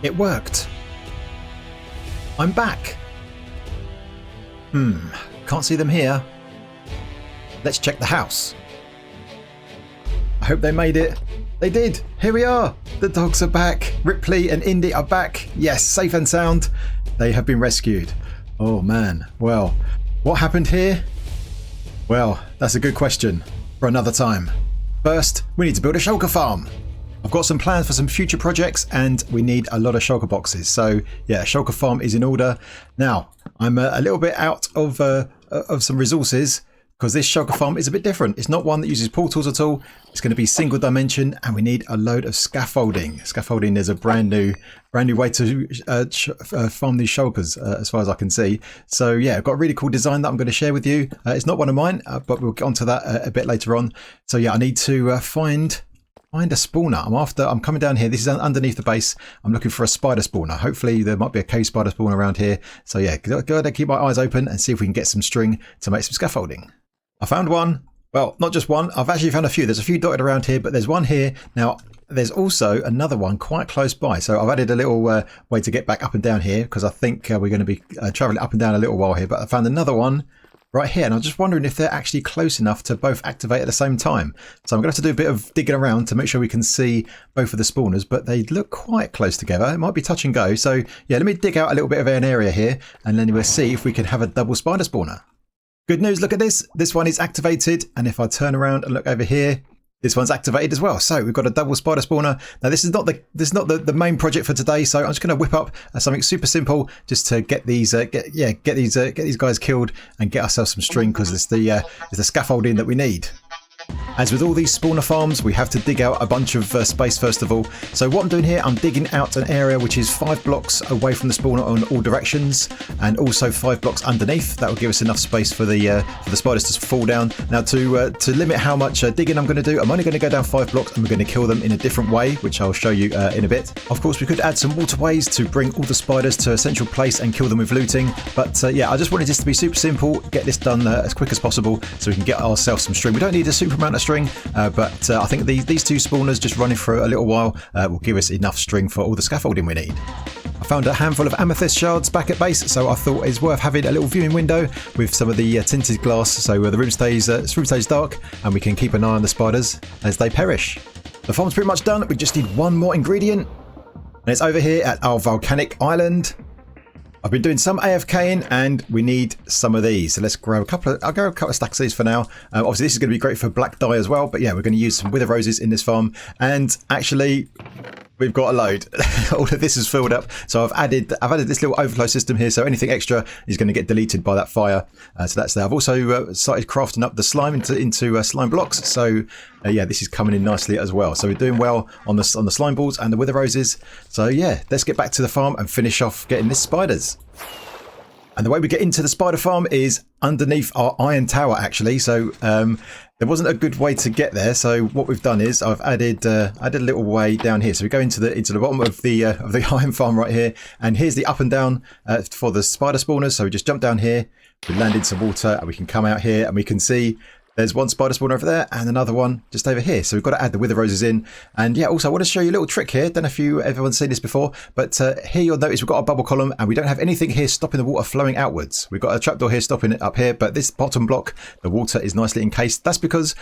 It worked. I'm back. Can't see them here. Let's check the house. I hope they made it. They did. Here we are. The dogs are back. Ripley and Indy are back. Yes, safe and sound. They have been rescued. Oh man. Well, what happened here? Well, that's a good question for another time. First, we need to build a shulker farm. I've got some plans for some future projects and we need a lot of shulker boxes. So yeah, shulker farm is in order. Now, I'm a little bit out of some resources because this shulker farm is a bit different. It's not one that uses portals at all. It's going to be single dimension and we need a load of scaffolding. Scaffolding is a brand new way to farm these shulkers as far as I can see. So yeah, I've got a really cool design that I'm going to share with you. It's not one of mine, but we'll get onto that a bit later on. So yeah, I need to find a spawner. I'm coming down here. This is underneath the base. I'm looking for a spider spawner. Hopefully there might be a cave spider spawner around here. So yeah, go ahead and keep my eyes open and see if we can get some string to make some scaffolding. I found one. Well, not just one. I've actually found a few. There's a few dotted around here, but there's one here. Now, there's also another one quite close by. So I've added a little way to get back up and down here because I think we're going to be traveling up and down a little while here. But I found another one right here, and I'm just wondering if they're actually close enough to both activate at the same time. So I'm going to have to do a bit of digging around to make sure we can see both of the spawners, but they look quite close together. It might be touch and go. So yeah, let me dig out a little bit of an area here, and then we'll see if we can have a double spider spawner. Good news, look at this. This one is activated, and if I turn around and look over here, this one's activated as well. So we've got a double spider spawner. Now this is not the main project for today. So I'm just going to whip up something super simple just to get these get these guys killed and get ourselves some string because it's the scaffolding that we need. As with all these spawner farms, we have to dig out a bunch of space first of all. So what I'm doing here, I'm digging out an area which is 5 blocks away from the spawner on all directions, and also 5 blocks underneath. That will give us enough space for the spiders to fall down. Now to limit how much digging I'm going to do, I'm only going to go down 5 blocks and we're going to kill them in a different way, which I'll show you in a bit. Of course, we could add some waterways to bring all the spiders to a central place and kill them with looting. But yeah, I just wanted this to be super simple, get this done as quick as possible so we can get ourselves some string. We don't need a super amount of string, but I think these 2 spawners just running for a little while will give us enough string for all the scaffolding we need. I found a handful of amethyst shards back at base, so I thought it's worth having a little viewing window with some of the tinted glass, so the room stays dark and we can keep an eye on the spiders as they perish. The farm's pretty much done. We just need one more ingredient, and it's over here at our volcanic island. I've been doing some AFKing and we need some of these. So let's grow I'll grow a couple of stacks of these for now. Obviously this is going to be great for black dye as well, but yeah, we're going to use some wither roses in this farm. And actually we've got a load. All of this is filled up. So I've added this little overflow system here. So anything extra is going to get deleted by that fire. So that's there. I've also started crafting up the slime into slime blocks. So yeah, this is coming in nicely as well. So we're doing well on the slime balls and the wither roses. So yeah, let's get back to the farm and finish off getting this spiders. And the way we get into the spider farm is underneath our iron tower, actually. So there wasn't a good way to get there. So what we've done is I've added a little way down here. So we go into the bottom of the iron farm right here, and here's the up and down for the spider spawners. So we just jump down here, we land in some water, and we can come out here and we can see there's one spider spawner over there and another one just over here. So we've got to add the wither roses in. And yeah, also I want to show you a little trick here. Don't know if everyone's seen this before, but here you'll notice we've got a bubble column and we don't have anything here stopping the water flowing outwards. We've got a trapdoor here stopping it up here, but this bottom block, the water is nicely encased. That's because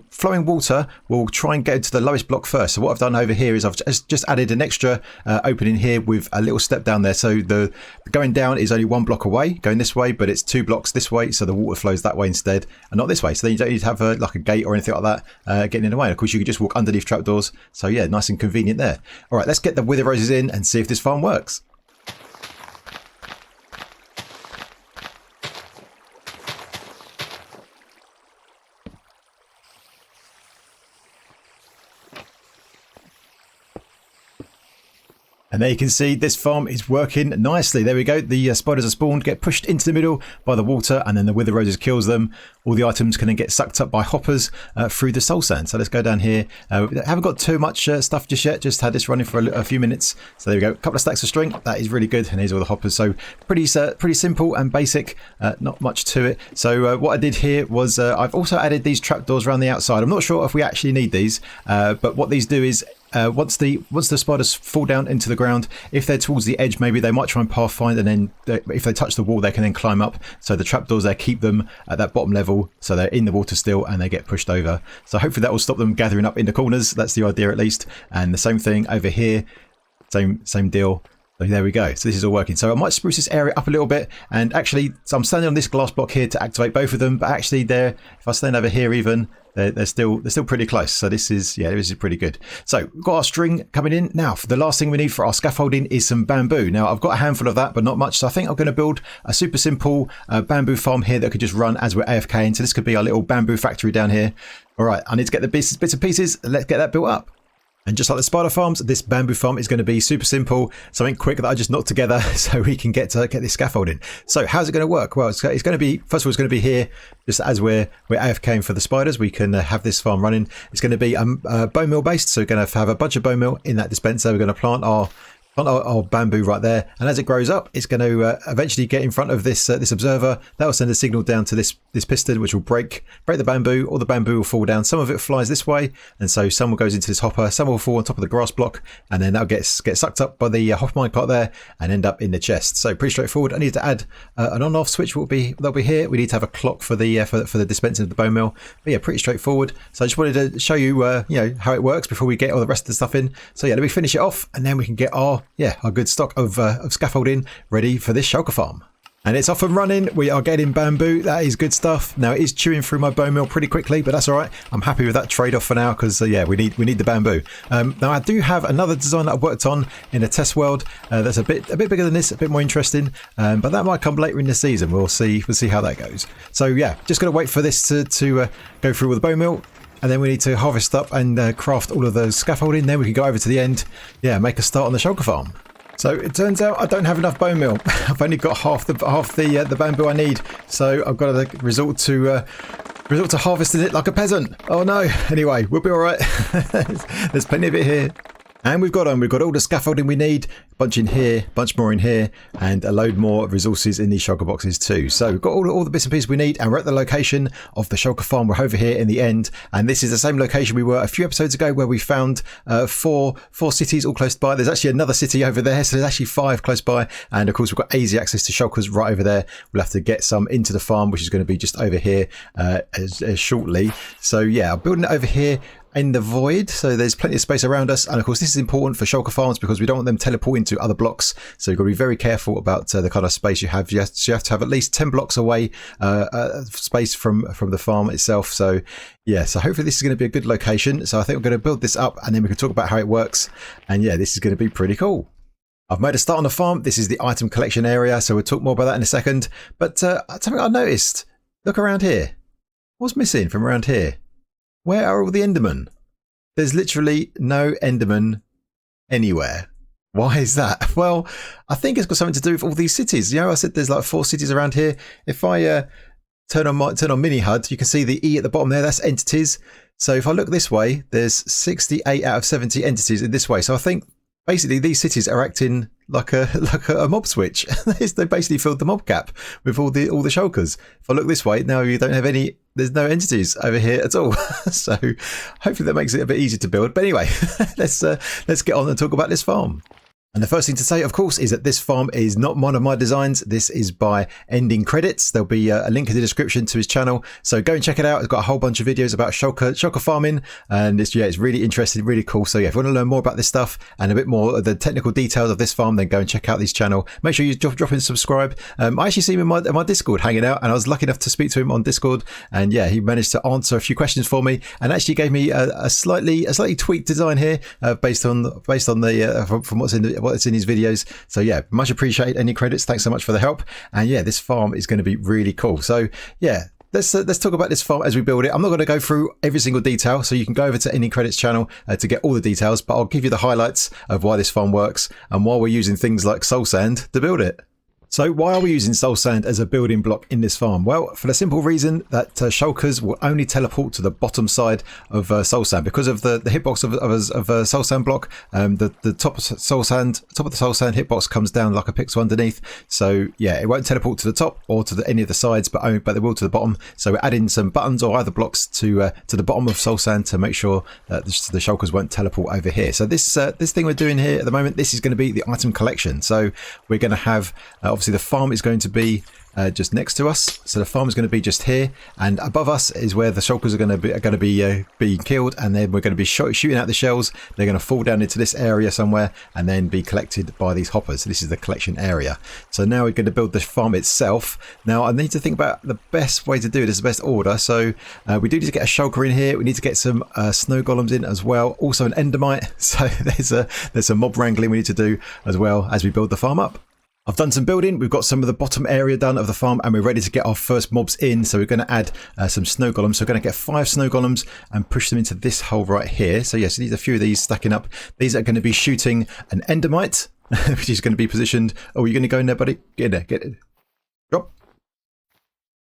flowing water will try and get into the lowest block first. So what I've done over here is I've just added an extra opening here with a little step down there. So the going down is only 1 block away, going this way, but it's 2 blocks this way. So the water flows that way instead and not this way. So then you don't need to have like a gate or anything like that getting in the way. And of course you can just walk underneath trapdoors. So yeah, nice and convenient there. All right, let's get the wither roses in and see if this farm works. And there you can see this farm is working nicely. There we go. The spiders are spawned, get pushed into the middle by the water, and then the wither roses kills them. All the items can then get sucked up by hoppers through the soul sand. So let's go down here. Haven't got too much stuff just yet. Just had this running for a few minutes. So there we go. A couple of stacks of string. That is really good. And here's all the hoppers. So pretty simple and basic. Not much to it. So what I did here was I've also added these trapdoors around the outside. I'm not sure if we actually need these, but what these do is once the spiders fall down into the ground, if they're towards the edge, maybe they might try and pathfind, and then if they touch the wall, they can then climb up. So the trapdoors there keep them at that bottom level, so they're in the water still and they get pushed over. So hopefully that will stop them gathering up in the corners. That's the idea at least. And the same thing over here, same deal. So there we go. So this is all working. So I might spruce this area up a little bit, and actually, so I'm standing on this glass block here to activate both of them. But actually, if I stand over here, even they're still pretty close. So this is pretty good. So we've got our string coming in now. The last thing we need for our scaffolding is some bamboo. Now I've got a handful of that, but not much. So I think I'm going to build a super simple bamboo farm here that could just run as we're AFKing. So this could be our little bamboo factory down here. All right, I need to get the bits and pieces. Let's get that built up. And just like the spider farms, this bamboo farm is going to be super simple, something quick that I just knocked together so we can get this scaffolding. So how's it going to work? Well, it's going to be, first of all, it's going to be here, just as we're AFKing for the spiders, we can have this farm running. It's going to be bone meal based, so we're going to have a bunch of bone meal in that dispenser. We're going to plant our bamboo right there, and as it grows up, it's going to eventually get in front of this observer. That will send a signal down to this piston, which will break the bamboo. All the bamboo will fall down. Some of it flies this way, and so some will goes into this hopper. Some will fall on top of the grass block, and then that'll get sucked up by the hopper minecart there and end up in the chest. So pretty straightforward. I need to add an on-off switch. That'll be here. We need to have a clock for the dispensing of the bone meal. But yeah, pretty straightforward. So I just wanted to show you how it works before we get all the rest of the stuff in. So yeah, let me finish it off, and then we can get our good stock of scaffolding ready for this shulker farm. And it's off and running. We are getting bamboo. That is good stuff. Now it is chewing through my bone meal pretty quickly, but that's all right. I'm happy with that trade-off for now because we need the bamboo. Now I do have another design that I've worked on in a test world that's a bit bigger than this, a bit more interesting, but that might come later in the season. We'll see how that goes. So yeah, just got to wait for this to go through with the bone meal. And then we need to harvest up and craft all of those scaffolding. Then we can go over to the end, make a start on the shulker farm. So it turns out I don't have enough bone meal. I've only got half the bamboo I need. So I've got to resort to harvesting it like a peasant. Oh no! Anyway, we'll be all right. There's plenty of it here. And we've got all the scaffolding we need, a bunch in here, a bunch more in here, and a load more resources in these shulker boxes too. So we've got all the bits and pieces we need, and we're at the location of the shulker farm. We're over here in the end, and this is the same location we were a few episodes ago where we found four cities all close by. There's actually another city over there, so there's actually 5 close by, and of course we've got easy access to shulkers right over there. We'll have to get some into the farm, which is going to be just over here as shortly. So yeah, I'm building it over here in the void, so there's plenty of space around us, and of course this is important for shulker farms because we don't want them teleporting to other blocks, so you've got to be very careful about the kind of space you have. You have to have at least 10 blocks away space from the farm itself. So yeah, so hopefully this is going to be a good location. So I think we're going to build this up and then we can talk about how it works, and yeah, this is going to be pretty cool. I've made a start on the farm. This is the item collection area, so we'll talk more about that in a second. But something I noticed, look around here. What's missing from around here? Where are all the Endermen? There's literally no Endermen anywhere. Why is that? Well, I think it's got something to do with all these cities. I said there's like 4 cities around here. If I turn on Mini HUD, you can see the E at the bottom there. That's entities. So if I look this way, there's 68 out of 70 entities in this way. So I think basically these cities are acting like a mob switch. They basically filled the mob cap with all the shulkers. If I look this way, now you don't have any. There's no entities over here at all. So hopefully that makes it a bit easier to build. But anyway, let's get on and talk about this farm. And the first thing to say, of course, is that this farm is not one of my designs. This is by Ending Credits. There'll be a link in the description to his channel. So go and check it out. It's got a whole bunch of videos about shulker farming. And it's really interesting, really cool. So yeah, if you want to learn more about this stuff and a bit more of the technical details of this farm, then go and check out his channel. Make sure you drop in subscribe. I actually see him in my Discord hanging out, and I was lucky enough to speak to him on Discord. And yeah, he managed to answer a few questions for me and actually gave me a slightly tweaked design here based on the from what's in his videos. So yeah, much appreciate any credits. Thanks so much for the help. And yeah, this farm is going to be really cool. So yeah, let's talk about this farm as we build it. I'm not going to go through every single detail, so you can go over to Ending Credits channel to get all the details, but I'll give you the highlights of why this farm works and why we're using things like soul sand to build it. So why are we using soul sand as a building block in this farm? Well, for the simple reason that shulkers will only teleport to the bottom side of soul sand because of the hitbox of a soul sand block. The top of the soul sand hitbox comes down like a pixel underneath. So yeah, it won't teleport to the top or to any of the sides, but they will to the bottom. So we're adding some buttons or other blocks to the bottom of soul sand to make sure that the shulkers won't teleport over here. So this thing we're doing here at the moment, this is going to be the item collection. So we're going to have obviously the farm is going to be just next to us, so the farm is going to be just here, and above us is where the shulkers are going to be being killed, and then we're going to be shooting out the shells. They're going to fall down into this area somewhere and then be collected by these hoppers. So this is the collection area. So now we're going to build the farm itself. Now I need to think about the best way to do this, the best order. So we do need to get a shulker in here. We need to get some snow golems in as well, also an endermite. So there's some mob wrangling we need to do as well as we build the farm up. I've done some building. We've got some of the bottom area done of the farm, and we're ready to get our first mobs in. So we're going to add some snow golems. So we're going to get 5 snow golems and push them into this hole right here. So yes, these are a few of these stacking up. These are going to be shooting an endermite, which is going to be positioned. Oh, you're going to go in there, buddy? Get in there. Get it. Drop.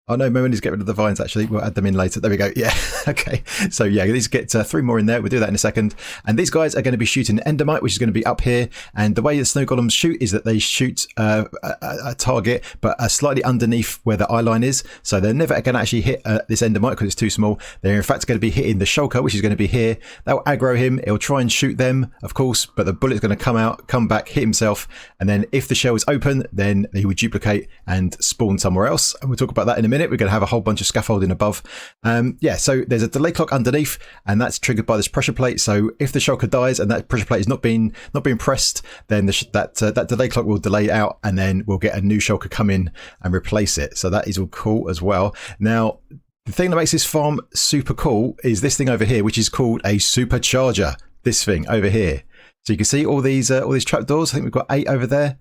Oh no, we need to get rid of the vines actually. We'll add them in later. There we go. Yeah. Okay. So yeah, let's get 3 more in there. We'll do that in a second. And these guys are going to be shooting endermite, which is going to be up here. And the way the snow golems shoot is that they shoot a target, but slightly underneath where the eye line is. So they're never going to actually hit this endermite because it's too small. They're in fact going to be hitting the shulker, which is going to be here. That'll aggro him. It'll try and shoot them, of course, but the bullet's going to come back, hit himself. And then if the shell is open, then he would duplicate and spawn somewhere else. And we'll talk about that in a minute. We're going to have a whole bunch of scaffolding above. Yeah, so there's a delay clock underneath, and that's triggered by this pressure plate. So if the shulker dies and that pressure plate is not being pressed, then that delay clock will delay out, and then we'll get a new shulker come in and replace it. So that is all cool as well. Now, the thing that makes this farm super cool is this thing over here, which is called a supercharger. This thing over here. So you can see all these trapdoors. I think we've got 8 over there.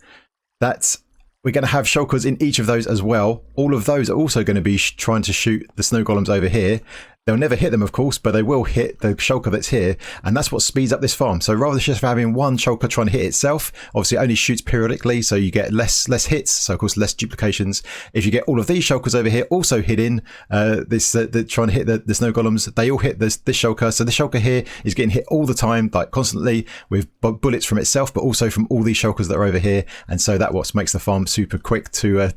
We're going to have shulkers in each of those as well. All of those are also going to be trying to shoot the snow golems over here. They'll never hit them, of course, but they will hit the shulker that's here, and that's what speeds up this farm. So rather than just having one shulker trying to hit itself, obviously it only shoots periodically, so you get less hits, so of course less duplications. If you get all of these shulkers over here also hitting trying to hit the snow golems, they all hit this shulker. So the shulker here is getting hit all the time, like constantly, with bullets from itself, but also from all these shulkers that are over here. And so that's what makes the farm super quick to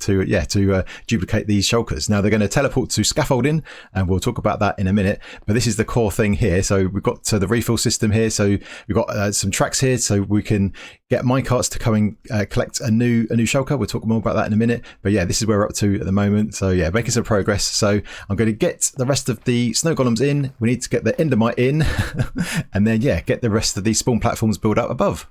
duplicate these shulkers. Now they're going to teleport to scaffolding, and we'll talk about that in a minute, but this is the core thing here. So we've got the refill system here, so we've got some tracks here, so we can get minecarts to come and collect a new shulker. We'll talk more about that in a minute, but yeah, this is where we're up to at the moment. So yeah, making some progress. So I'm going to get the rest of the snow golems in. We need to get the endermite in and then yeah, get the rest of these spawn platforms built up above.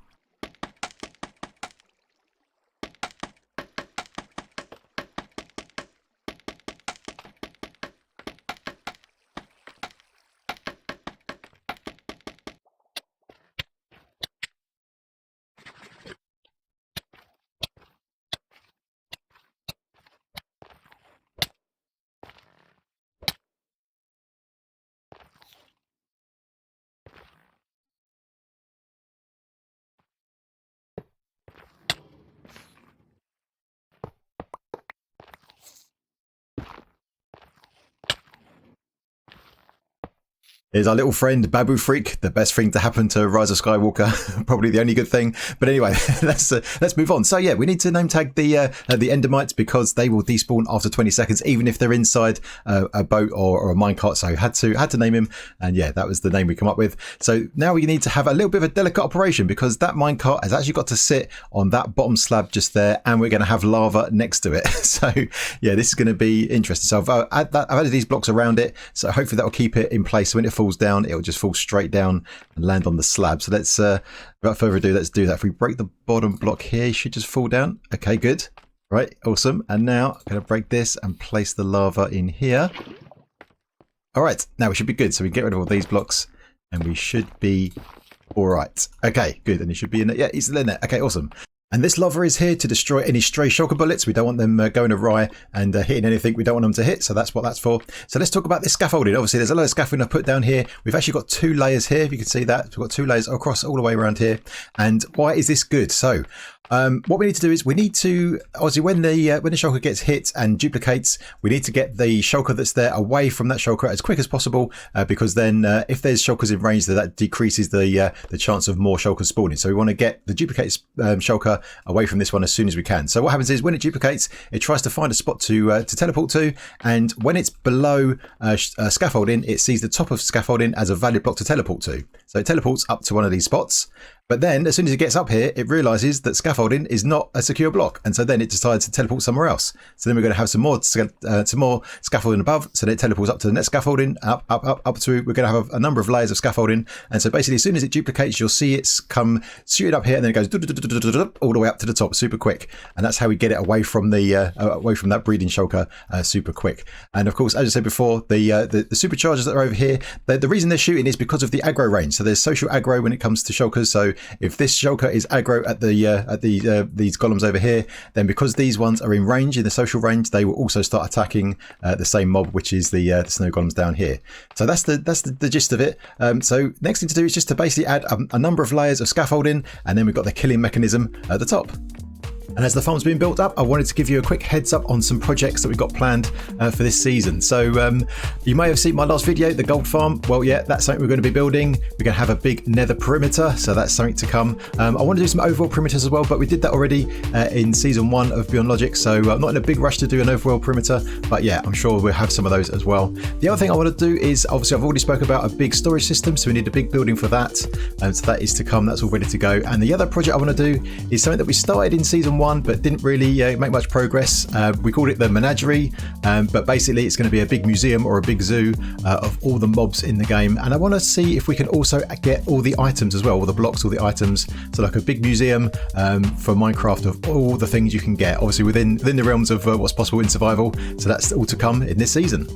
Here's our little friend Babu Freak, the best thing to happen to Rise of Skywalker, probably the only good thing. But anyway, let's move on. So yeah, we need to name tag the endermites because they will despawn after 20 seconds, even if they're inside a boat or a minecart. So had to name him, and yeah, that was the name we come up with. So now we need to have a little bit of a delicate operation because that minecart has actually got to sit on that bottom slab just there, and we're going to have lava next to it. So yeah, this is going to be interesting. So I've added these blocks around it, so hopefully that will keep it in place. So when it falls down, it will just fall straight down and land on the slab. So let's without further ado, let's do that. If we break the bottom block here, it should just fall down. Okay, good. Right, awesome. And now I'm going to break this and place the lava in here. All right, now we should be good. So we get rid of all these blocks and we should be all right. Okay, good. And it should be in there. Yeah, it's in there. Okay, awesome. And this lava is here to destroy any stray shulker bullets. We don't want them going awry and hitting anything we don't want them to hit. So that's what that's for. So let's talk about this scaffolding. Obviously, there's a lot of scaffolding I've put down here. We've actually got 2 layers here. If you can see that, we've got 2 layers across all the way around here. And why is this good? So What we need to do is we need to, obviously when the shulker gets hit and duplicates, we need to get the shulker that's there away from that shulker as quick as possible, because then if there's shulkers in range, that decreases the chance of more shulkers spawning. So we want to get the duplicated shulker away from this one as soon as we can. So what happens is when it duplicates, it tries to find a spot to teleport to, and when it's below scaffolding, it sees the top of scaffolding as a valid block to teleport to. So it teleports up to one of these spots. But then, as soon as it gets up here, it realizes that scaffolding is not a secure block, and so then it decides to teleport somewhere else. So then we're going to have some more scaffolding above, so that it teleports up to the next scaffolding, up to. We're going to have a number of layers of scaffolding, and so basically, as soon as it duplicates, you'll see it's come suited up here, and then it goes all the way up to the top, super quick, and that's how we get it away from that breeding shulker super quick. And of course, as I said before, the superchargers that are over here, the reason they're shooting is because of the aggro range. So there's social aggro when it comes to shulkers. So if this shulker is aggro at these golems over here, then because these ones are in range, in the social range, they will also start attacking the same mob, which is the snow golems down here. So that's the gist of it. So next thing to do is just to basically add a number of layers of scaffolding, and then we've got the killing mechanism at the top. And as the farm's being built up, I wanted to give you a quick heads up on some projects that we've got planned for this season. So you may have seen my last video, the gold farm. Well, yeah, that's something we're going to be building. We're going to have a big nether perimeter, so that's something to come. I want to do some overworld perimeters as well, but we did that already in season 1 of Beyond Logic, so I'm not in a big rush to do an overworld perimeter, but yeah, I'm sure we'll have some of those as well. The other thing I want to do is, obviously I've already spoke about a big storage system, so we need a big building for that. So that is to come, that's all ready to go. And the other project I want to do is something that we started in season 1, but didn't really make much progress. We called it the Menagerie, but basically it's going to be a big museum or a big zoo of all the mobs in the game, and I want to see if we can also get all the items as well, all the blocks, all the items, so like a big museum for Minecraft of all the things you can get, obviously within the realms of what's possible in survival. So that's all to come in this season.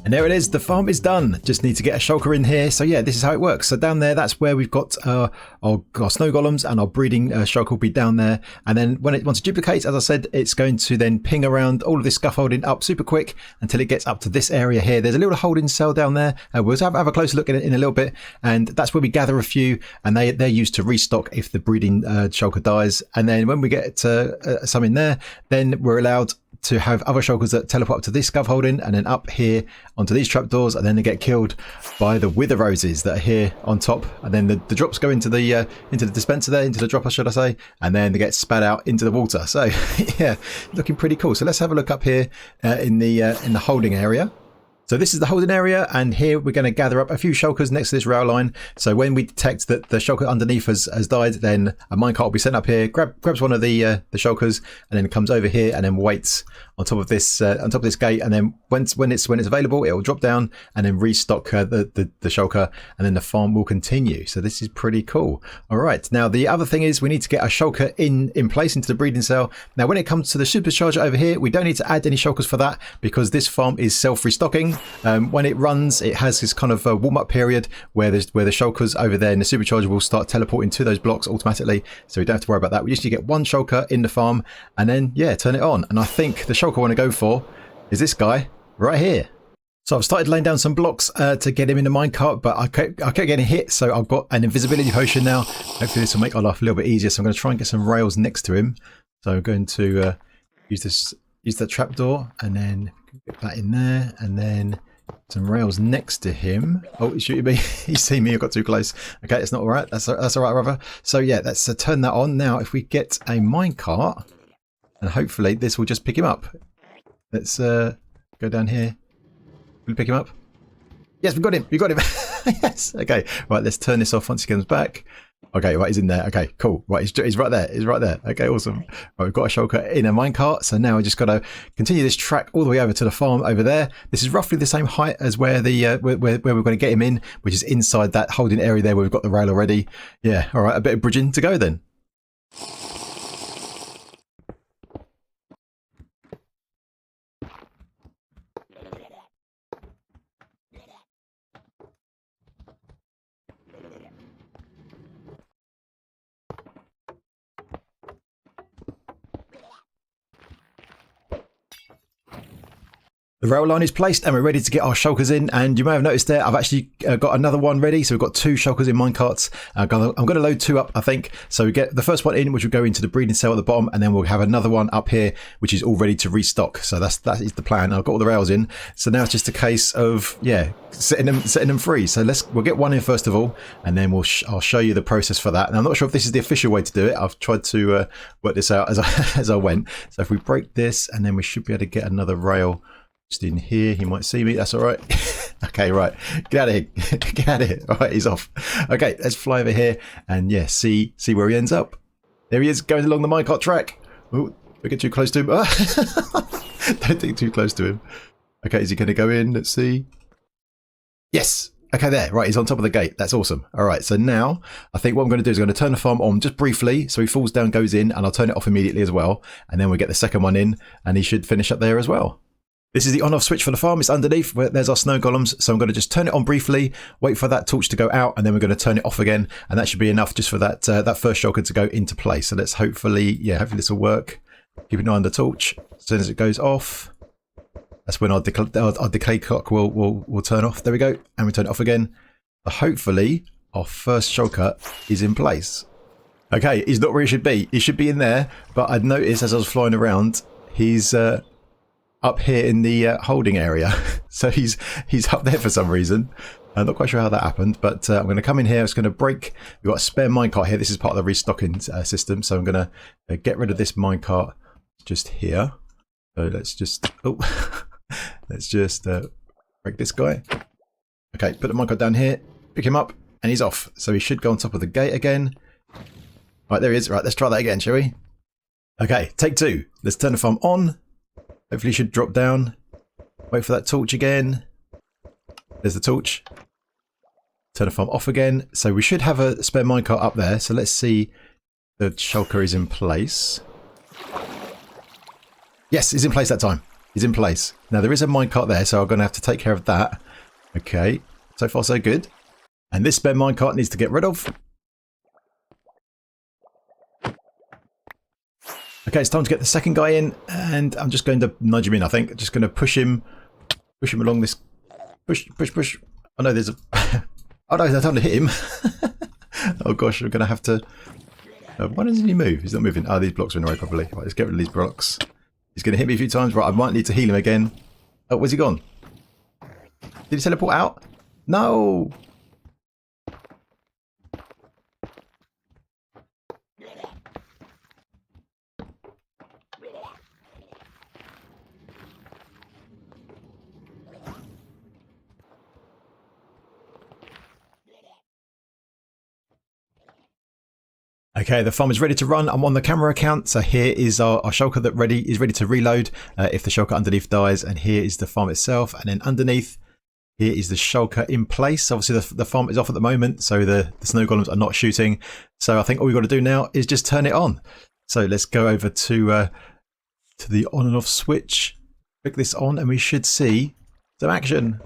And there it is, the farm is done. Just need to get a shulker in here. So yeah, this is how it works. So down there, that's where we've got our snow golems, and our breeding shulker will be down there. And then once it duplicates, as I said, it's going to then ping around all of this scaffolding up super quick until it gets up to this area here. There's a little holding cell down there. We'll have a closer look at it in a little bit. And that's where we gather a few, and they're used to restock if the breeding shulker dies. And then when we get some in there, then we're allowed to have other shulkers that teleport up to this scaffolding and then up here onto these trapdoors, and then they get killed by the wither roses that are here on top, and then the drops go into the dispenser there, into the dropper should I say, and then they get spat out into the water. So yeah, looking pretty cool. So let's have a look up here in the holding area. So this is the holding area, and here we're going to gather up a few shulkers next to this rail line. So when we detect that the shulker underneath has died, then a minecart will be sent up here, grabs one of the shulkers, and then comes over here and then waits on top of this gate. And then when it's available, it will drop down and then restock the shulker, and then the farm will continue. So this is pretty cool. All right, now the other thing is we need to get a shulker in place into the breeding cell. Now when it comes to the supercharger over here, we don't need to add any shulkers for that because this farm is self-restocking. When it runs, it has this kind of warm-up period where the shulkers over there in the supercharger will start teleporting to those blocks automatically, so we don't have to worry about that. We just need to get one shulker in the farm and then yeah, turn it on. And I think the shulker I want to go for is this guy right here. So I've started laying down some blocks to get him in the minecart, but I kept getting hit, so I've got an invisibility potion now. Hopefully this will make our life a little bit easier. So I'm going to try and get some rails next to him. So I'm going to use that trapdoor, and then get that in there, and then some rails next to him. Oh, he's shooting me. He's seen me. I got too close. Okay, it's not all right. That's all right, brother. So yeah, let's turn that on. Now, if we get a minecart, and hopefully this will just pick him up. Let's go down here. Will we pick him up? Yes, we got him. We got him. Yes. Okay. Right, let's turn this off once he comes back. Okay, right, he's in there. Okay, cool. Right, he's right there. He's right there. Okay, awesome. Right, we've got a shulker in a minecart. So now I just got to continue this track all the way over to the farm over there. This is roughly the same height as where where we're going to get him in, which is inside that holding area there where we've got the rail already. Yeah, all right, a bit of bridging to go then. The rail line is placed and we're ready to get our shulkers in, and you may have noticed there I've actually got another one ready, so we've got 2 shulkers in minecarts. I'm going to load 2 up, I think. So we get the first one in, which will go into the breeding cell at the bottom, and then we'll have another one up here which is all ready to restock. So that is the plan. I've got all the rails in, so now it's just a case of setting them free. So we'll get one in first of all, and then I'll show you the process for that. And I'm not sure if this is the official way to do it. I've tried to work this out as I went. So if we break this, and then we should be able to get another rail just in here. He might see me. That's all right. Okay, right. Get out of here. Get out of here. All right, he's off. Okay, let's fly over here and see where he ends up. There he is, going along the minecart track. Oh, don't get too close to him. Don't think too close to him. Okay, is he going to go in? Let's see. Yes. Okay, there. Right, he's on top of the gate. That's awesome. All right, so now I think what I'm going to do is I'm going to turn the farm on just briefly, so he falls down, goes in, and I'll turn it off immediately as well. And then we'll get the second one in, and he should finish up there as well. This is the on-off switch for the farm. It's underneath where there's our snow golems. So I'm going to just turn it on briefly, wait for that torch to go out, and then we're going to turn it off again. And that should be enough just for that first shulker to go into place. So let's hopefully this will work. Keep an eye on the torch. As soon as it goes off, that's when our decay clock will turn off. There we go. And we turn it off again. So hopefully our first shulker is in place. Okay, he's not where he should be. He should be in there, but I'd noticed as I was flying around, he's up here in the holding area. So he's up there for some reason. I'm not quite sure how that happened, but I'm going to come in here. It's going to break. We've got a spare minecart here. This is part of the restocking system. So I'm going to get rid of this minecart just here. So let's just break this guy. Okay, put the minecart down here, pick him up, and he's off. So he should go on top of the gate again. Right, there he is. Right, let's try that again, shall we? Okay, take 2. Let's turn the farm on. Hopefully should drop down. Wait for that torch again. There's the torch. Turn the farm off again. So we should have a spare minecart up there. So let's see the shulker is in place. Yes, he's in place that time. He's in place. Now there is a minecart there, so I'm going to have to take care of that. Okay, so far so good. And this spare minecart needs to get rid of. Okay, it's time to get the second guy in, and I'm just going to nudge him in, I think. Just going to push him along this. Push. Oh no, there's a... Oh no, there's time to hit him. Oh gosh, we're going to have to... why doesn't he move? He's not moving. Oh, these blocks are in the way properly. Right, let's get rid of these blocks. He's going to hit me a few times. Right, I might need to heal him again. Oh, where's he gone? Did he teleport out? No! Okay, the farm is ready to run. I'm on the camera account. So here is our shulker that is ready to reload if the shulker underneath dies. And here is the farm itself. And then underneath, here is the shulker in place. Obviously, the farm is off at the moment, so the snow golems are not shooting. So I think all we've got to do now is just turn it on. So let's go over to the on and off switch. Click this on, and we should see some action.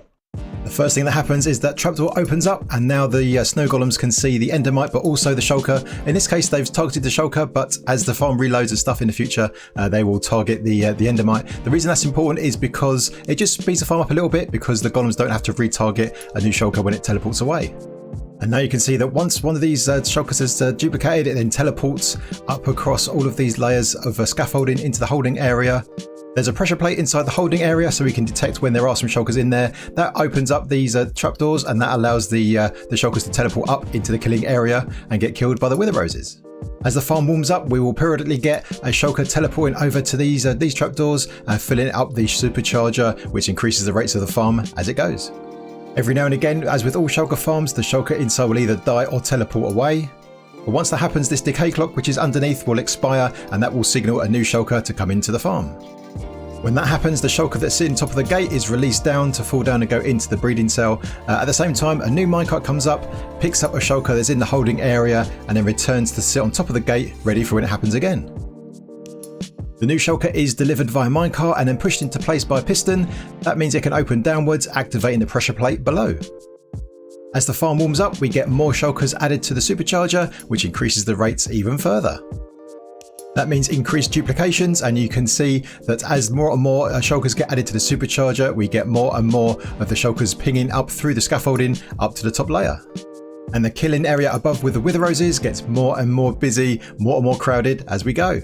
The first thing that happens is that trapdoor opens up, and now the snow golems can see the endermite, but also the shulker. In this case, they've targeted the shulker, but as the farm reloads and stuff in the future, they will target the endermite. The reason that's important is because it just speeds the farm up a little bit, because the golems don't have to retarget a new shulker when it teleports away. And now you can see that once one of these shulkers is duplicated, it then teleports up across all of these layers of scaffolding into the holding area. There's a pressure plate inside the holding area, so we can detect when there are some shulkers in there. That opens up these trapdoors, and that allows the shulkers to teleport up into the killing area and get killed by the wither roses. As the farm warms up, we will periodically get a shulker teleporting over to these trapdoors and filling up the supercharger, which increases the rates of the farm as it goes. Every now and again, as with all shulker farms, the shulker inside will either die or teleport away. But once that happens, this decay clock, which is underneath, will expire, and that will signal a new shulker to come into the farm. When that happens, the shulker that's sitting on top of the gate is released down to fall down and go into the breeding cell. At the same time, a new minecart comes up, picks up a shulker that's in the holding area, and then returns to sit on top of the gate, ready for when it happens again. The new shulker is delivered via minecart and then pushed into place by a piston. That means it can open downwards, activating the pressure plate below. As the farm warms up, we get more shulkers added to the supercharger, which increases the rates even further. That means increased duplications, and you can see that as more and more shulkers get added to the supercharger, we get more and more of the shulkers pinging up through the scaffolding up to the top layer. And the killing area above with the wither roses gets more and more busy, more and more crowded as we go.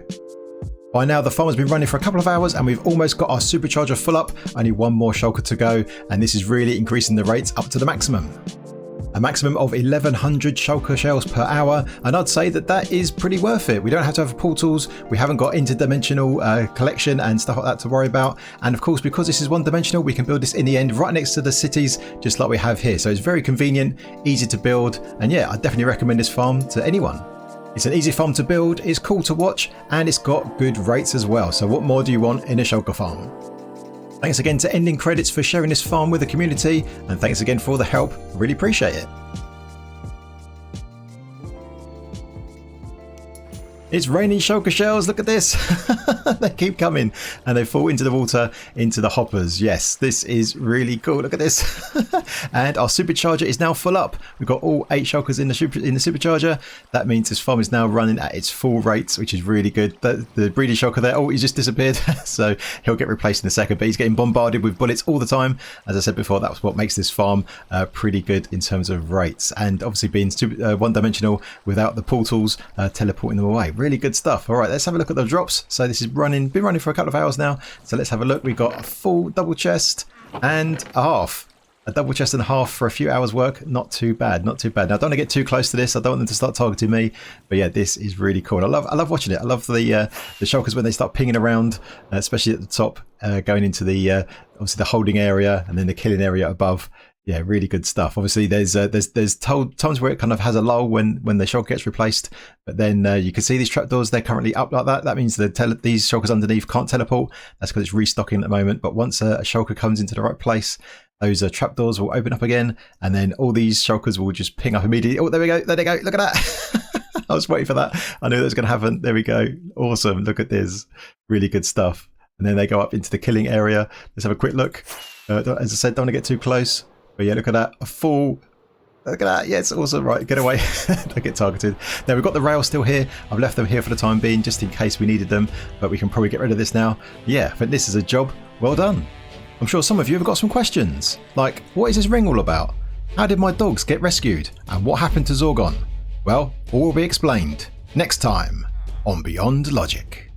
By now the farm has been running for a couple of hours and we've almost got our supercharger full up, only one more shulker to go, and this is really increasing the rates up to the maximum. A maximum of 1100 shulker shells per hour, and I'd say that that is pretty worth it. We don't have to have portals, we haven't got interdimensional collection and stuff like that to worry about, and of course because this is one dimensional we can build this in the end right next to the cities just like we have here, so it's very convenient, easy to build, and yeah, I definitely recommend this farm to anyone. It's an easy farm to build, it's cool to watch, and it's got good rates as well, so what more do you want in a shulker farm? Thanks again to Ending Credits for sharing this farm with the community, and thanks again for all the help, really appreciate it. It's raining shulker shells, look at this. They keep coming and they fall into the water, into the hoppers. Yes, this is really cool, look at this. And our supercharger is now full up. We've got all 8 shulkers in the supercharger. That means this farm is now running at its full rates, which is really good. The breeding shulker there, oh, he's just disappeared. So he'll get replaced in a second, but he's getting bombarded with bullets all the time. As I said before, that's what makes this farm pretty good in terms of rates. And obviously being one-dimensional without the portals teleporting them away. Really good stuff. All right, let's have a look at the drops. So this is been running for a couple of hours now. So let's have a look. We've got a full double chest and a half. A double chest and a half for a few hours work. Not too bad, not too bad. Now I don't want to get too close to this. I don't want them to start targeting me. But yeah, this is really cool. I love watching it. I love the shulkers when they start pinging around, especially at the top, going into the obviously the holding area and then the killing area above. Yeah, really good stuff. Obviously, there's times where it kind of has a lull when the shulker gets replaced, but then you can see these trapdoors, they're currently up like that. That means these shulkers underneath can't teleport. That's because it's restocking at the moment. But once a shulker comes into the right place, those trapdoors will open up again, and then all these shulkers will just ping up immediately. Oh, there we go. There they go. Look at that. I was waiting for that. I knew that was going to happen. There we go. Awesome. Look at this. Really good stuff. And then they go up into the killing area. Let's have a quick look. As I said, don't want to get too close. But yeah, look at that, a full, look at that, yeah, it's awesome, right, get away, don't get targeted. Now we've got the rails still here, I've left them here for the time being, just in case we needed them, but we can probably get rid of this now. Yeah, I think this is a job well done. I'm sure some of you have got some questions, like, what is this ring all about? How did my dogs get rescued? And what happened to Zorgon? Well, all will be explained next time on Beyond Logic.